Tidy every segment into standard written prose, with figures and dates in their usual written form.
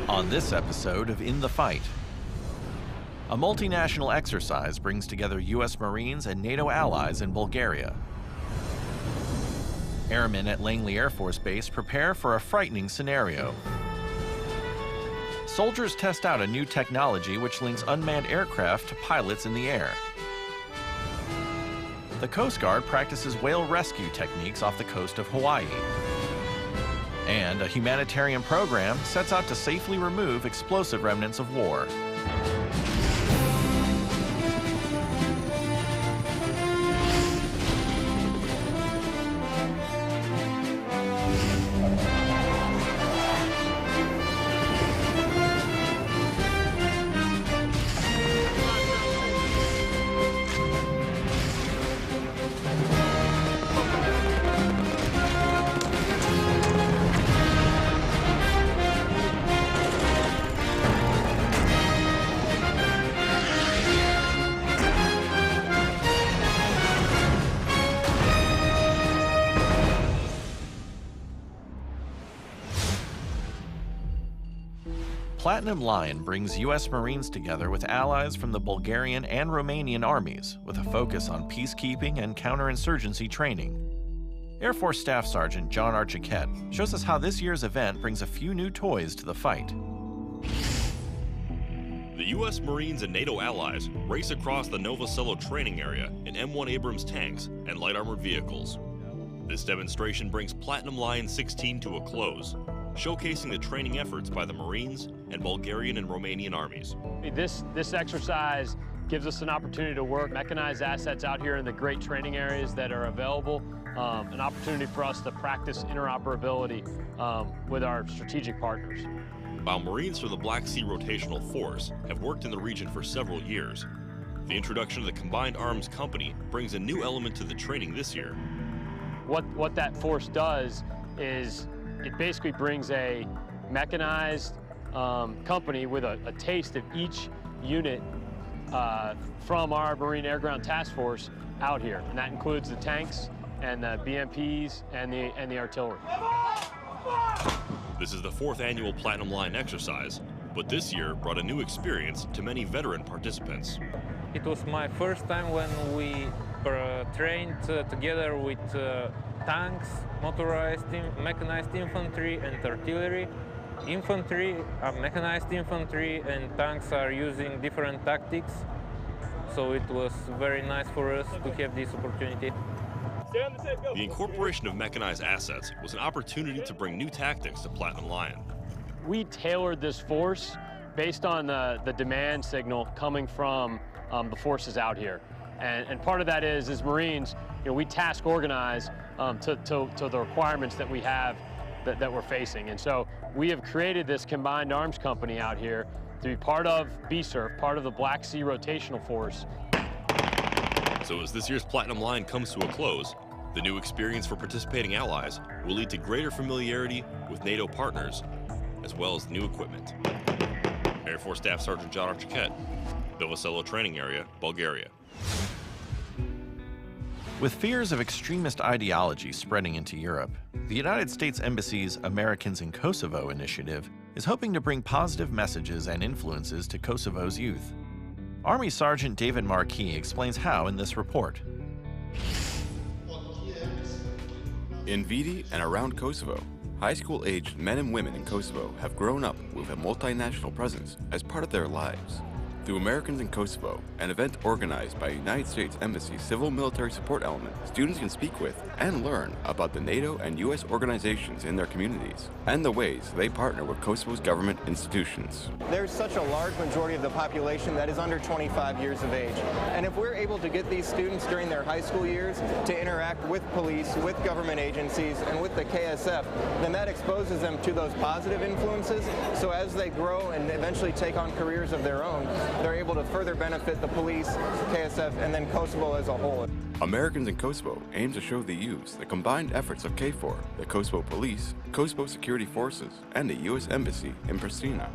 On this episode of In the Fight, a multinational exercise brings together U.S. Marines and NATO allies in Bulgaria. Airmen at Langley Air Force Base prepare for a frightening scenario. Soldiers test out a new technology which links unmanned aircraft to pilots in the air. The Coast Guard practices whale rescue techniques off the coast of Hawaii. And a humanitarian program sets out to safely remove explosive remnants of war. Platinum Lion brings U.S. Marines together with allies from the Bulgarian and Romanian armies, with a focus on peacekeeping and counterinsurgency training. Air Force Staff Sergeant John Archiquette shows us how this year's event brings a few new toys to the fight. The U.S. Marines and NATO allies race across the Novosello training area in M1 Abrams tanks and light armored vehicles. This demonstration brings Platinum Lion 16 to a close, showcasing the training efforts by the Marines and Bulgarian and Romanian armies. This exercise gives us an opportunity to work mechanized assets out here in the great training areas that are available, an opportunity for us to practice interoperability with our strategic partners. While Marines from the Black Sea Rotational Force have worked in the region for several years, the introduction of the Combined Arms Company brings a new element to the training this year. What that force does is it basically brings a mechanized company with a taste of each unit from our Marine Air Ground Task Force out here. And that includes the tanks and the BMPs and the artillery. This is the 4th annual Platinum Line exercise, but this year brought a new experience to many veteran participants. It was my first time when we trained together with tanks, motorized, mechanized infantry and artillery. Infantry, mechanized infantry and tanks are using different tactics, so it was very nice for us to have this opportunity. The incorporation of mechanized assets was an opportunity to bring new tactics to Platinum Lion. We tailored this force based on the demand signal coming from the forces out here. And part of that is, as Marines, we task organize to the requirements that we have that we're facing. And so we have created this Combined Arms Company out here to be part of BSURF, part of the Black Sea Rotational Force. So as this year's Platinum Line comes to a close, the new experience for participating allies will lead to greater familiarity with NATO partners, as well as new equipment. Air Force Staff Sergeant John Archiquette, Novosello Training Area, Bulgaria. With fears of extremist ideology spreading into Europe, the United States Embassy's Americans in Kosovo initiative is hoping to bring positive messages and influences to Kosovo's youth. Army Sergeant David Marquis explains how in this report. In Vidi and around Kosovo, high school-aged men and women in Kosovo have grown up with a multinational presence as part of their lives. Through Americans in Kosovo, an event organized by United States Embassy Civil Military Support Element, students can speak with and learn about the NATO and U.S. organizations in their communities and the ways they partner with Kosovo's government institutions. There's such a large majority of the population that is under 25 years of age. And if we're able to get these students during their high school years to interact with police, with government agencies, and with the KSF, then that exposes them to those positive influences. So as they grow and eventually take on careers of their own, they're able to further benefit the police, KSF, and then Kosovo as a whole. Americans in Kosovo aim to show the youths the combined efforts of KFOR, the Kosovo Police, Kosovo Security Forces, and the U.S. Embassy in Pristina.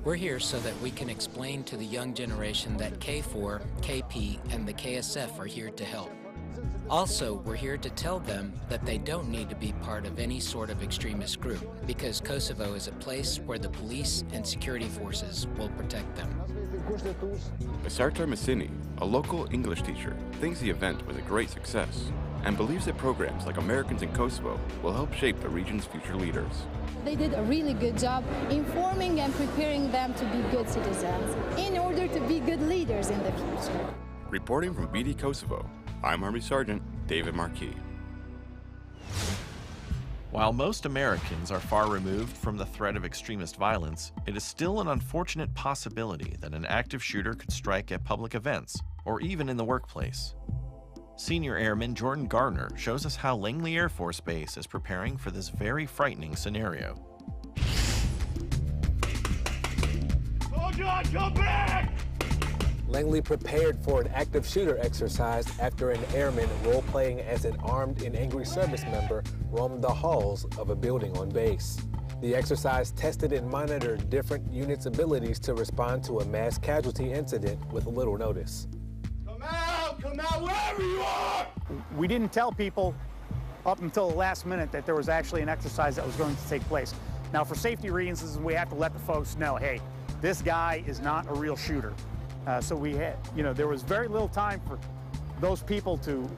We're here so that we can explain to the young generation that KFOR, KP, and the KSF are here to help. Also, we're here to tell them that they don't need to be part of any sort of extremist group, because Kosovo is a place where the police and security forces will protect them. Sartar Massini, a local English teacher, thinks the event was a great success and believes that programs like Americans in Kosovo will help shape the region's future leaders. They did a really good job informing and preparing them to be good citizens in order to be good leaders in the future. Reporting from VD Kosovo, I'm Army Sergeant David Marquis. While most Americans are far removed from the threat of extremist violence, it is still an unfortunate possibility that an active shooter could strike at public events or even in the workplace. Senior Airman Jordan Garner shows us how Langley Air Force Base is preparing for this very frightening scenario. Soldier, come back! Langley prepared for an active shooter exercise after an airman role-playing as an armed and angry service member roamed the halls of a building on base. The exercise tested and monitored different units' abilities to respond to a mass casualty incident with little notice. Come out, wherever you are! We didn't tell people up until the last minute that there was actually an exercise that was going to take place. Now, for safety reasons, we have to let the folks know, hey, this guy is not a real shooter. So we had, there was very little time for those people to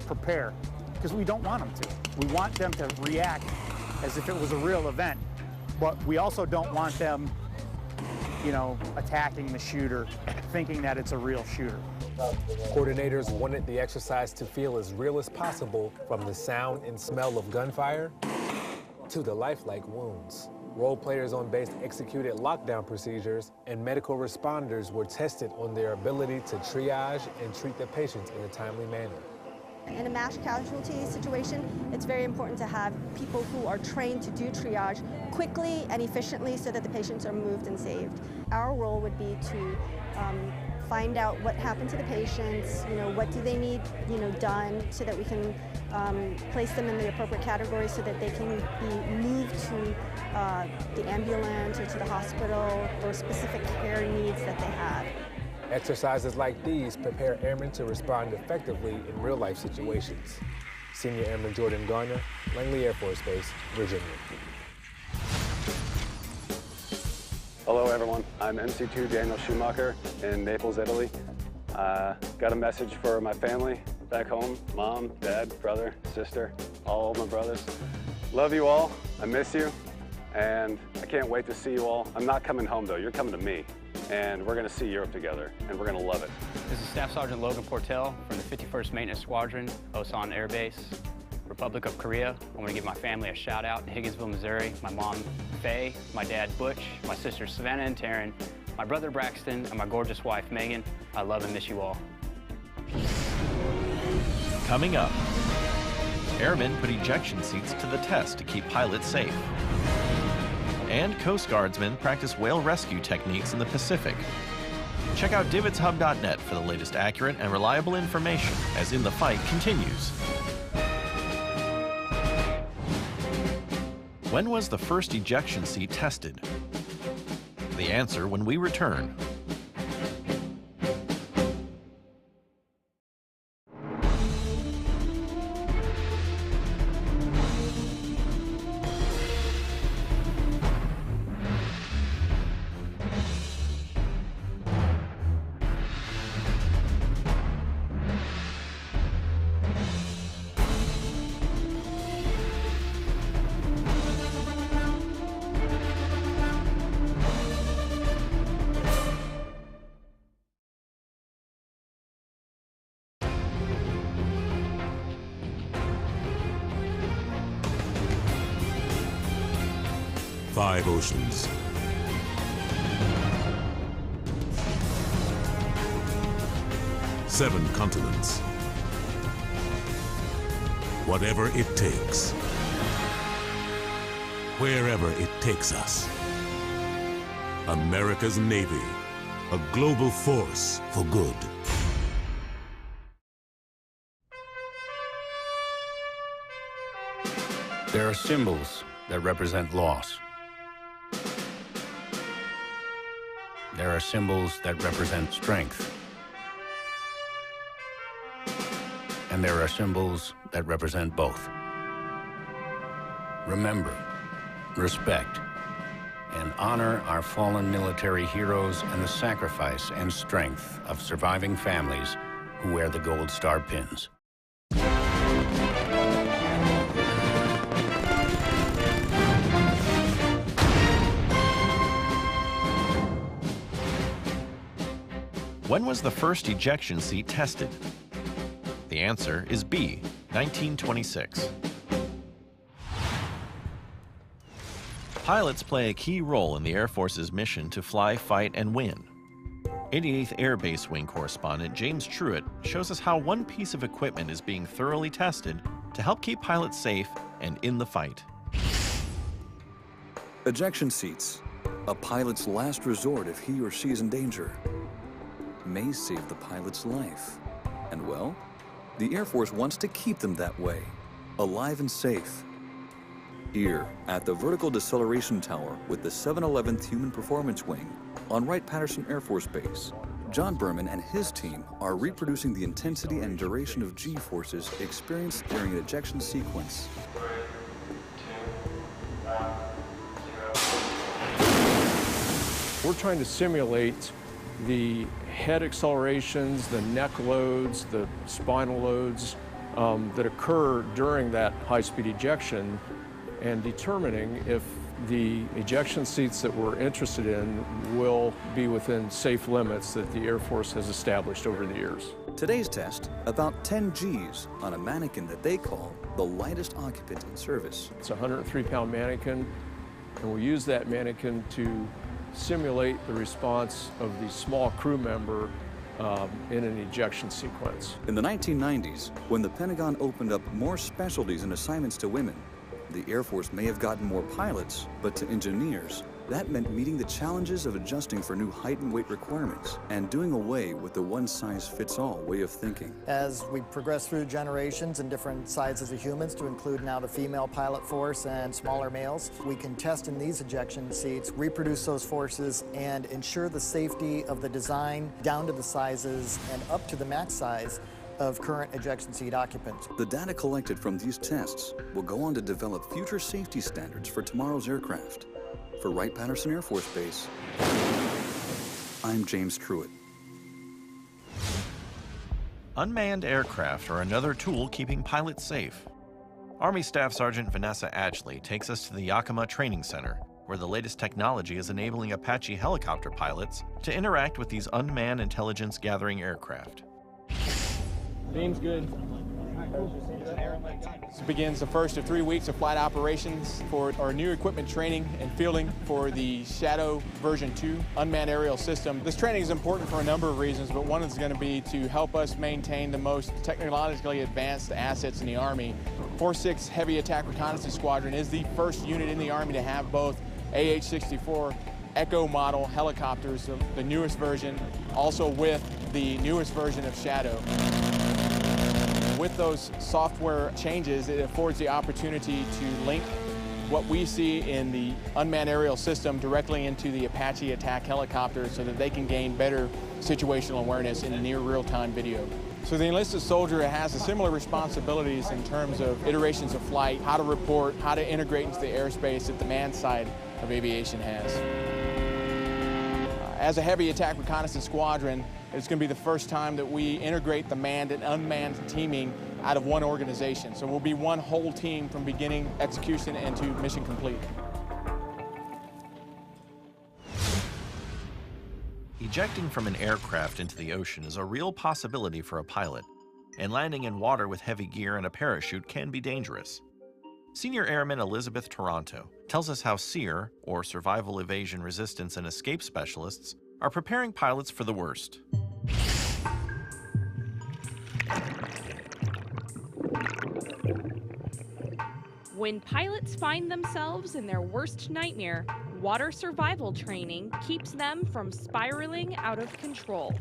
prepare because we don't want them to. We want them to react as if it was a real event, but we also don't want them, attacking the shooter, thinking that it's a real shooter. Coordinators wanted the exercise to feel as real as possible, from the sound and smell of gunfire to the lifelike wounds. Role players on base executed lockdown procedures, and medical responders were tested on their ability to triage and treat the patients in a timely manner. In a mass casualty situation, it's very important to have people who are trained to do triage quickly and efficiently so that the patients are moved and saved. Our role would be to find out what happened to the patients, what do they need, done so that we can place them in the appropriate categories so that they can be moved to the ambulance or to the hospital or specific care needs that they have. Exercises like these prepare airmen to respond effectively in real-life situations. Senior Airman Jordan Garner, Langley Air Force Base, Virginia. Hello everyone, I'm MC2 Daniel Schumacher in Naples, Italy. Got a message for my family back home, mom, dad, brother, sister, all of my brothers. Love you all, I miss you, and I can't wait to see you all. I'm not coming home though, you're coming to me, and we're gonna see Europe together, and we're gonna love it. This is Staff Sergeant Logan Portell from the 51st Maintenance Squadron, Osan Air Base, Republic of Korea. I want to give my family a shout out in Higginsville, Missouri. My mom, Faye, my dad, Butch, my sisters, Savannah and Taryn, my brother, Braxton, and my gorgeous wife, Megan. I love and miss you all. Coming up, airmen put ejection seats to the test to keep pilots safe. And Coast Guardsmen practice whale rescue techniques in the Pacific. Check out DivitsHub.net for the latest accurate and reliable information as In the Fight continues. When was the first ejection seat tested? The answer when we return. Five oceans. Seven continents. Whatever it takes. Wherever it takes us. America's Navy. A global force for good. There are symbols that represent loss. There are symbols that represent strength. And and there are symbols that represent both. Remember, respect, and honor our fallen military heroes and the sacrifice and strength of surviving families who wear the Gold Star pins. When was the first ejection seat tested? The answer is B, 1926. Pilots play a key role in the Air Force's mission to fly, fight, and win. 88th Air Base Wing correspondent James Truitt shows us how one piece of equipment is being thoroughly tested to help keep pilots safe and in the fight. Ejection seats, a pilot's last resort if he or she is in danger, may save the pilot's life. And well, the Air Force wants to keep them that way, alive and safe. Here at the Vertical Deceleration Tower with the 711th Human Performance Wing on Wright-Patterson Air Force Base, John Berman and his team are reproducing the intensity and duration of G-forces experienced during an ejection sequence. We're trying to simulate the head accelerations, the neck loads, the spinal loads that occur during that high-speed ejection, and determining if the ejection seats that we're interested in will be within safe limits that the Air Force has established over the years. Today's test, about 10 Gs on a mannequin that they call the lightest occupant in service. It's a 103-pound mannequin, and we use that mannequin to simulate the response of the small crew member in an ejection sequence. In the 1990s, when the Pentagon opened up more specialties and assignments to women, the Air Force may have gotten more pilots, but to engineers, that meant meeting the challenges of adjusting for new height and weight requirements and doing away with the one-size-fits-all way of thinking. As we progress through generations and different sizes of humans to include now the female pilot force and smaller males, we can test in these ejection seats, reproduce those forces, and ensure the safety of the design down to the sizes and up to the max size of current ejection seat occupants. The data collected from these tests will go on to develop future safety standards for tomorrow's aircraft. For Wright-Patterson Air Force Base, I'm James Truitt. Unmanned aircraft are another tool keeping pilots safe. Army Staff Sergeant Vanessa Adgley takes us to the Yakima Training Center, where the latest technology is enabling Apache helicopter pilots to interact with these unmanned intelligence-gathering aircraft. Beam's good. This begins the first of 3 weeks of flight operations for our new equipment training and fielding for the Shadow version 2 unmanned aerial system. This training is important for a number of reasons, but one is going to be to help us maintain the most technologically advanced assets in the Army. 4-6 Heavy Attack Reconnaissance Squadron is the first unit in the Army to have both AH-64 Echo model helicopters, the newest version, also with the newest version of Shadow. With those software changes, it affords the opportunity to link what we see in the unmanned aerial system directly into the Apache attack helicopter so that they can gain better situational awareness in near real-time video. So the enlisted soldier has similar responsibilities in terms of iterations of flight, how to report, how to integrate into the airspace that the manned side of aviation has. As a heavy attack reconnaissance squadron, it's going to be the first time that we integrate the manned and unmanned teaming out of one organization. So we'll be one whole team from beginning execution into mission complete. Ejecting from an aircraft into the ocean is a real possibility for a pilot, and landing in water with heavy gear and a parachute can be dangerous. Senior Airman Elizabeth Toronto tells us how SEER, or Survival Evasion Resistance and Escape Specialists, are preparing pilots for the worst. When pilots find themselves in their worst nightmare, water survival training keeps them from spiraling out of control.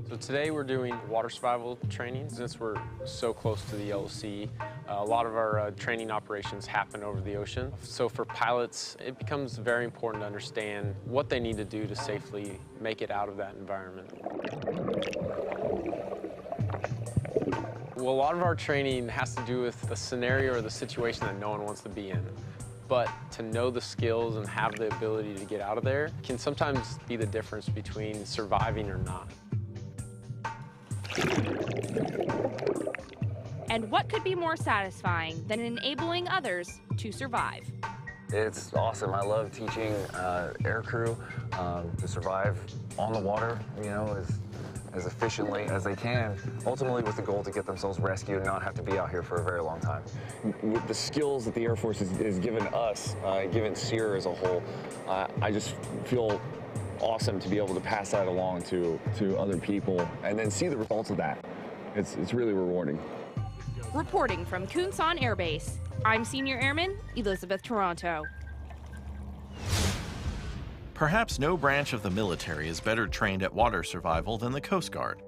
So today we're doing water survival training. Since we're so close to the Yellow Sea, a lot of our training operations happen over the ocean. So for pilots, it becomes very important to understand what they need to do to safely make it out of that environment. Well, a lot of our training has to do with the scenario or the situation that no one wants to be in. But to know the skills and have the ability to get out of there can sometimes be the difference between surviving or not. And what could be more satisfying than enabling others to survive? It's awesome. I love teaching aircrew to survive on the water, you know, as efficiently as they can, ultimately with the goal to get themselves rescued and not have to be out here for a very long time. With the skills that the Air Force has given us, given SEER as a whole, I just feel awesome to be able to pass that along to other people and then see the results of that. It's really rewarding. Reporting from Kunsan Air Base, I'm Senior Airman Elizabeth Toronto. Perhaps no branch of the military is better trained at water survival than the Coast Guard.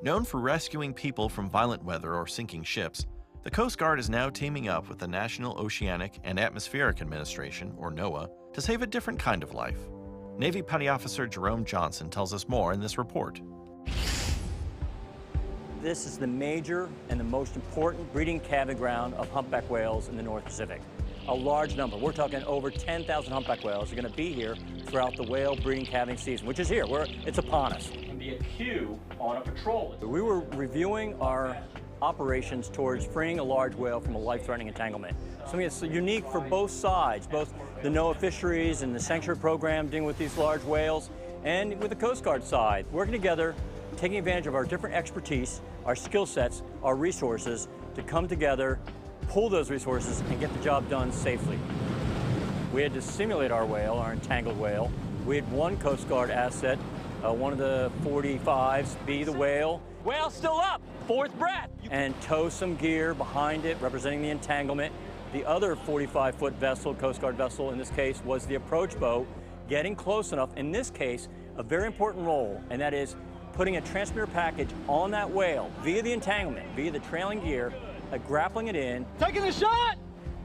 Known for rescuing people from violent weather or sinking ships, the Coast Guard is now teaming up with the National Oceanic and Atmospheric Administration, or NOAA, to save a different kind of life. Navy Petty Officer Jerome Johnson tells us more in this report. This is the major and the most important breeding calving ground of humpback whales in the North Pacific. A large number. We're talking over 10,000 humpback whales are going to be here throughout the whale breeding calving season, which is here. It's upon us. It can be a queue on a patrol. We were reviewing our operations towards freeing a large whale from a life-threatening entanglement. Something that's unique for both sides, both the NOAA fisheries and the sanctuary program dealing with these large whales, and with the Coast Guard side, working together, taking advantage of our different expertise, our skill sets, our resources to come together, pull those resources, and get the job done safely. We had to simulate our whale, our entangled whale. We had one Coast Guard asset, one of the 45s, be the whale. Whale still up, fourth breath. And tow some gear behind it, representing the entanglement. The other 45-foot vessel, Coast Guard vessel in this case, was the approach boat, getting close enough, in this case, a very important role, and that is putting a transmitter package on that whale via the entanglement, via the trailing gear, grappling it in. Taking the shot!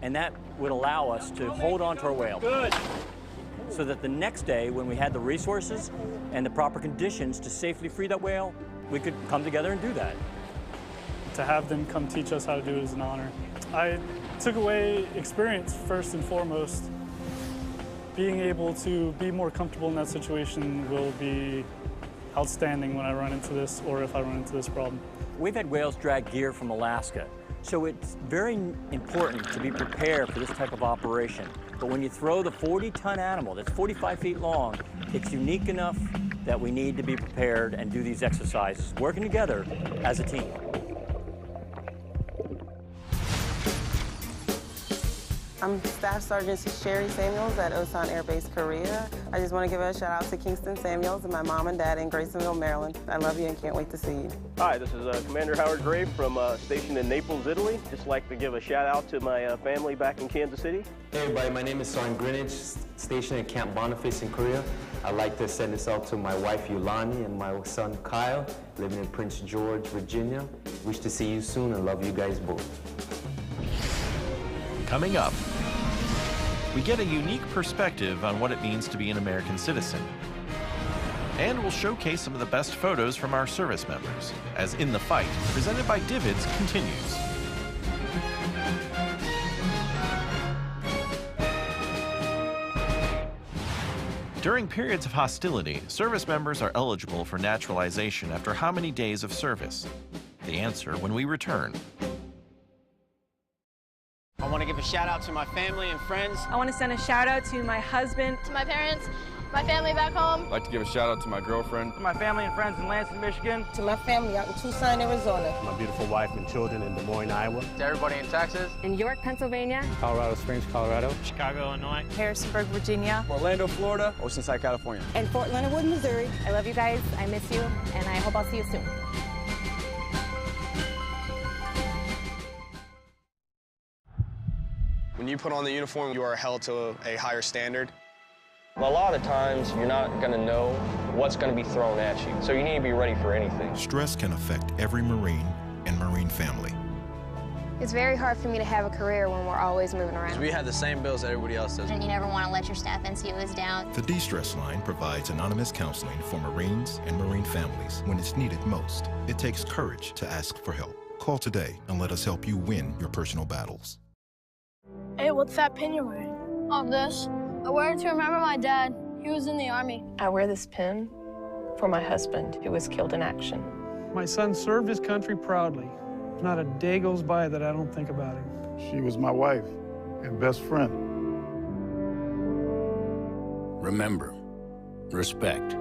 And that would allow us to hold on to our whale. Good. So that the next day, when we had the resources and the proper conditions to safely free that whale, we could come together and do that. To have them come teach us how to do it is an honor. I took away experience first and foremost. Being able to be more comfortable in that situation will be outstanding when I run into this, or if I run into this problem. We've had whales drag gear from Alaska, so it's very important to be prepared for this type of operation. But when you throw the 40-ton animal that's 45 feet long, it's unique enough that we need to be prepared and do these exercises, working together as a team. I'm Staff Sergeant Sherry Samuels at Osan Air Base, Korea. I just want to give a shout out to Kingston Samuels and my mom and dad in Graysonville, Maryland. I love you and can't wait to see you. Hi, this is Commander Howard Gray from stationed in Naples, Italy. Just like to give a shout out to my family back in Kansas City. Hey everybody, my name is Son Greenwich, stationed at Camp Boniface in Korea. I'd like to send this out to my wife Yulani and my son Kyle, living in Prince George, Virginia. Wish to see you soon and love you guys both. Coming up, we get a unique perspective on what it means to be an American citizen. And we'll showcase some of the best photos from our service members, as In the Fight, presented by Divids, continues. During periods of hostility, service members are eligible for naturalization after how many days of service? The answer when we return. I want to give a shout out to my family and friends. I want to send a shout out to my husband, to my parents, my family back home. I'd like to give a shout out to my girlfriend. To my family and friends in Lansing, Michigan. To my family out in Tucson, Arizona. My beautiful wife and children in Des Moines, Iowa. To everybody in Texas. In York, Pennsylvania. Colorado Springs, Colorado. Chicago, Illinois. Harrisonburg, Virginia. Orlando, Florida. Oceanside, California. And Fort Leonard Wood, Missouri. I love you guys. I miss you. And I hope I'll see you soon. When you put on the uniform, you are held to a higher standard. A lot of times, you're not going to know what's going to be thrown at you, so you need to be ready for anything. Stress can affect every Marine and Marine family. It's very hard for me to have a career when we're always moving around. We have the same bills that everybody else does. And you never want to let your staff NCOs down. The De-Stress Line provides anonymous counseling for Marines and Marine families when it's needed most. It takes courage to ask for help. Call today and let us help you win your personal battles. Hey, what's that pin you're wearing? Oh, this? I wear it to remember my dad. He was in the Army. I wear this pin for my husband, who was killed in action. My son served his country proudly. Not a day goes by that I don't think about him. She was my wife and best friend. Remember, respect,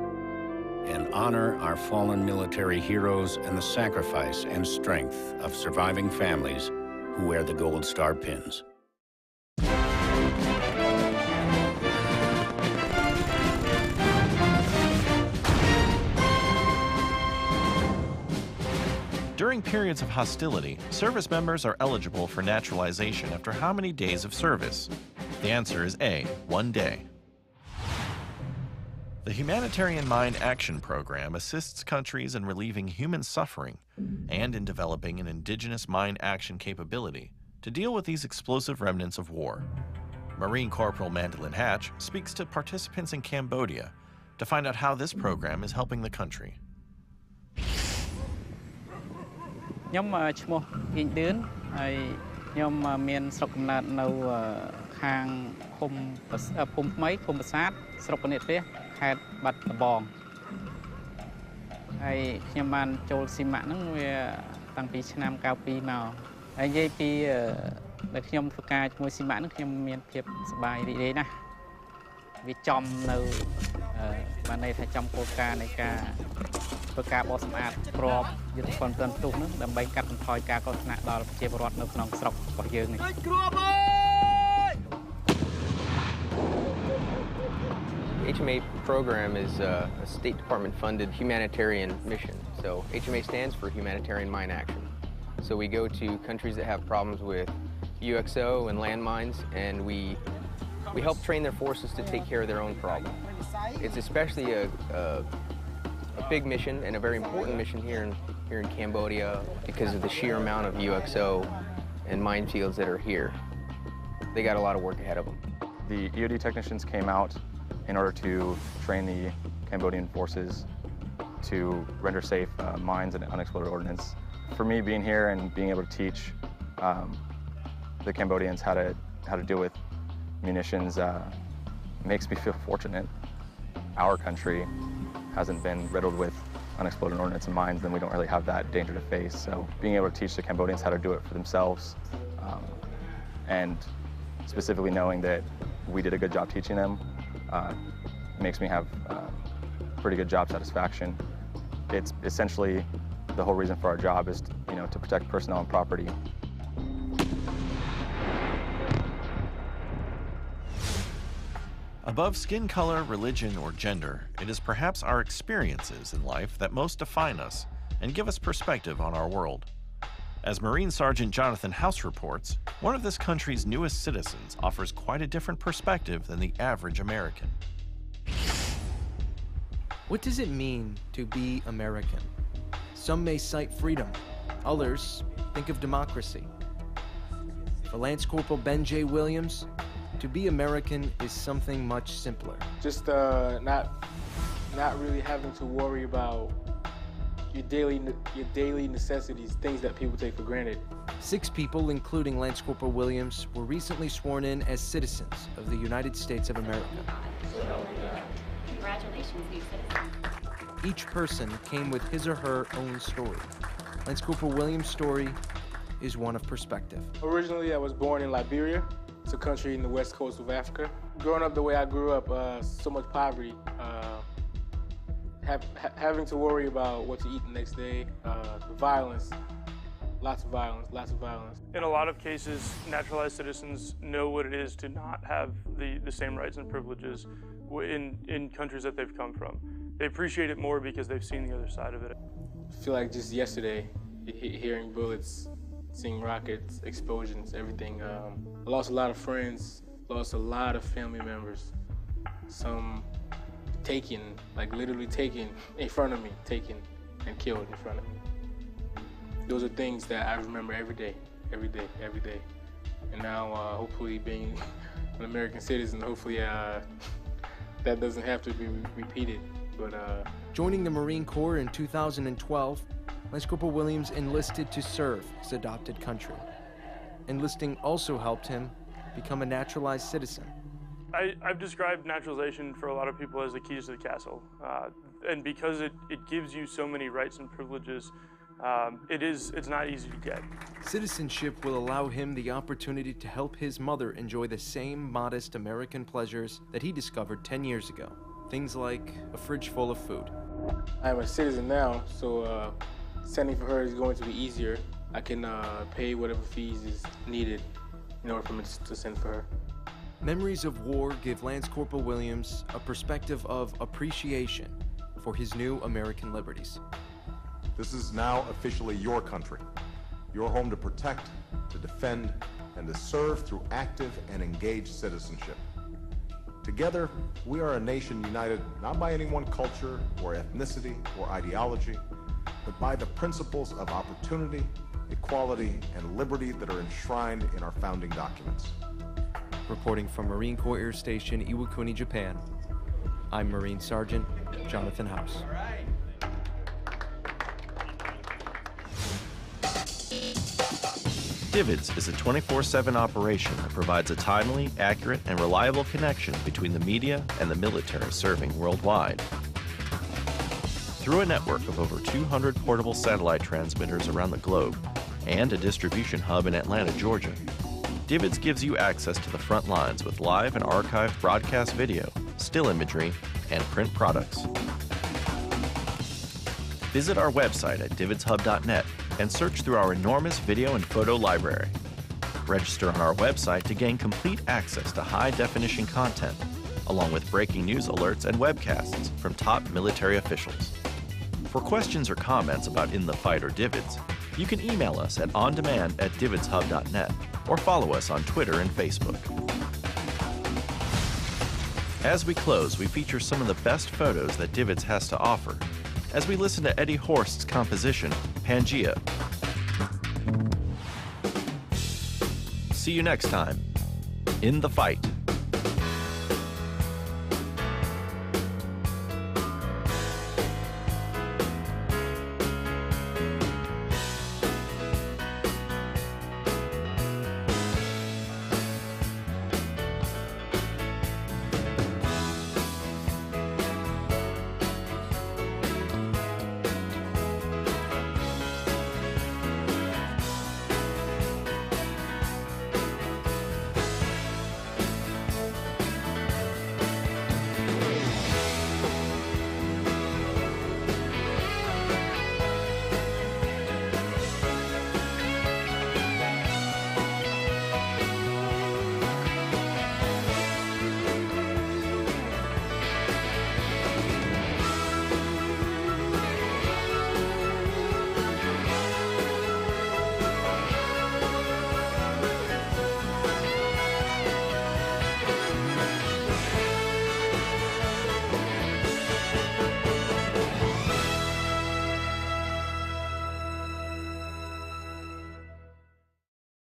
and honor our fallen military heroes and the sacrifice and strength of surviving families who wear the Gold Star pins. During periods of hostility, service members are eligible for naturalization after how many days of service? The answer is A, 1 day. The Humanitarian Mine Action Program assists countries in relieving human suffering and in developing an indigenous mine action capability to deal with these explosive remnants of war. Marine Corporal Mandolin Hatch speaks to participants in Cambodia to find out how this program is helping the country. ខ្ញុំឈ្មោះហៀងឌឿនហើយខ្ញុំមានស្រុកកំណើតនៅខាងភូមិថ្មីភូមិប្រាសាទស្រុកកនិតព្រះខេត្តបាត់ដំបងហើយខ្ញុំបានចូលស៊ីម៉ាក់ហ្នឹងវាតាំងពីឆ្នាំ92មកហើយនិយាយពីដែលខ្ញុំធ្វើការជាមួយស៊ីម៉ាក់ហ្នឹងខ្ញុំមានភាពសប្បាយរីករាយណាស់វាចំនៅបានន័យថាចំគោលការណ៍នៃការធ្វើការបោសសម្អាតក្របយុទ្ធសាស្ត្រផ្ទុះហ្នឹងដើម្បីកាត់បន្ថយការកកស្នាក់ដល់ប្រជាពលរដ្ឋនៅក្នុងស្រុករបស់យើងនេះ HMA program is a State Department funded humanitarian mission. So HMA stands for Humanitarian Mine Action. So we go to countries that have problems with UXO and landmines, and we help train their forces to take care of their own problem. It's especially a big mission and a very important mission here in Cambodia because of the sheer amount of UXO and minefields that are here. They got a lot of work ahead of them. The EOD technicians came out in order to train the Cambodian forces to render safe mines and unexploded ordnance. For me, being here and being able to teach the Cambodians how to deal with munitions makes me feel fortunate. Our country hasn't been riddled with unexploded ordnance and mines, then we don't really have that danger to face. So being able to teach the Cambodians how to do it for themselves and specifically knowing that we did a good job teaching them makes me have pretty good job satisfaction. It's essentially the whole reason for our job is to protect personnel and property. Above skin color, religion, or gender, it is perhaps our experiences in life that most define us and give us perspective on our world. As Marine Sergeant Jonathan House reports, one of this country's newest citizens offers quite a different perspective than the average American. What does it mean to be American? Some may cite freedom, others think of democracy. For Lance Corporal Ben J. Williams, to be American is something much simpler. Just not really having to worry about your daily necessities, things that people take for granted. 6 people, including Lance Corporal Williams, were recently sworn in as citizens of the United States of America. Congratulations, new citizen. Each person came with his or her own story. Lance Corporal Williams' story is one of perspective. Originally, I was born in Liberia. It's a country in the west coast of Africa. Growing up the way I grew up, so much poverty, having to worry about what to eat the next day, the violence, lots of violence. In a lot of cases, naturalized citizens know what it is to not have the same rights and privileges in countries that they've come from. They appreciate it more because they've seen the other side of it. I feel like just yesterday, hearing bullets, seeing rockets, explosions, everything. I lost a lot of friends, lost a lot of family members. Some taken, like literally taken in front of me, taken and killed in front of me. Those are things that I remember every day. And now, hopefully being an American citizen, hopefully that doesn't have to be repeated. But joining the Marine Corps in 2012, Lance Corporal Williams enlisted to serve his adopted country. Enlisting also helped him become a naturalized citizen. I've described naturalization for a lot of people as the keys to the castle. And because it gives you so many rights and privileges, it's not easy to get. Citizenship will allow him the opportunity to help his mother enjoy the same modest American pleasures that he discovered 10 years ago. Things like a fridge full of food. I'm a citizen now, so sending for her is going to be easier. I can pay whatever fees is needed in order for me to send for her. Memories of war give Lance Corporal Williams a perspective of appreciation for his new American liberties. This is now officially your country, your home to protect, to defend, and to serve through active and engaged citizenship. Together, we are a nation united not by any one culture or ethnicity or ideology, but by the principles of opportunity, equality, and liberty that are enshrined in our founding documents. Reporting from Marine Corps Air Station, Iwakuni, Japan, I'm Marine Sergeant Jonathan House. Divots is a 24/7 operation that provides a timely, accurate, and reliable connection between the media and the military serving worldwide. Through a network of over 200 portable satellite transmitters around the globe and a distribution hub in Atlanta, Georgia, Divots gives you access to the front lines with live and archived broadcast video, still imagery, and print products. Visit our website at divotshub.net and search through our enormous video and photo library. Register on our website to gain complete access to high-definition content, along with breaking news alerts and webcasts from top military officials. For questions or comments about In the Fight or Divots, you can email us at ondemand@divotshub.net or follow us on Twitter and Facebook. As we close, we feature some of the best photos that Divots has to offer as we listen to Eddie Horst's composition, Pangea. See you next time, In the Fight.